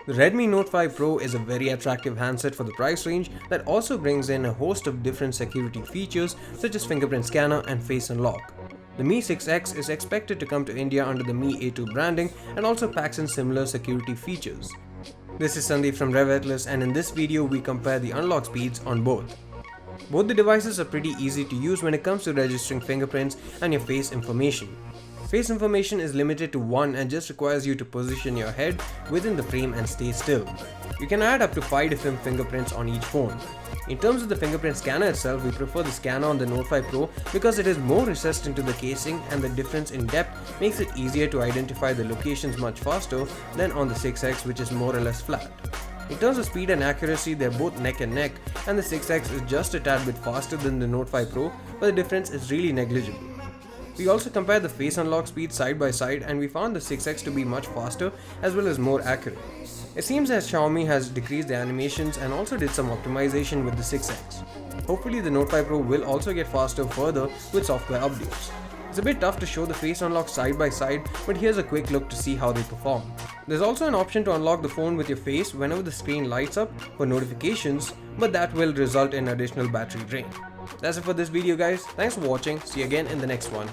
The Redmi Note 5 Pro is a very attractive handset for the price range that also brings in a host of different security features such as fingerprint scanner and face unlock. The Mi 6X is expected to come to India under the Mi A2 branding and also packs in similar security features. This is Sandeep from RevAtlas, and in this video we compare the unlock speeds on both. Both the devices are pretty easy to use when it comes to registering fingerprints and your face information. Face information is limited to 1 and just requires you to position your head within the frame and stay still. You can add up to 5 different fingerprints on each phone. In terms of the fingerprint scanner itself, we prefer the scanner on the Note 5 Pro because it is more recessed into the casing and the difference in depth makes it easier to identify the locations much faster than on the 6X, which is more or less flat. In terms of speed and accuracy, they're both neck and neck, and the 6X is just a tad bit faster than the Note 5 Pro, but the difference is really negligible. We also compared the face unlock speed side by side, and we found the 6X to be much faster as well as more accurate. It seems as Xiaomi has decreased the animations and also did some optimization with the 6X. Hopefully the Note 5 Pro will also get faster further with software updates. It's a bit tough to show the face unlock side by side, but here's a quick look to see how they perform. There's also an option to unlock the phone with your face whenever the screen lights up for notifications, but that will result in additional battery drain. That's it for this video guys, thanks for watching, see you again in the next one.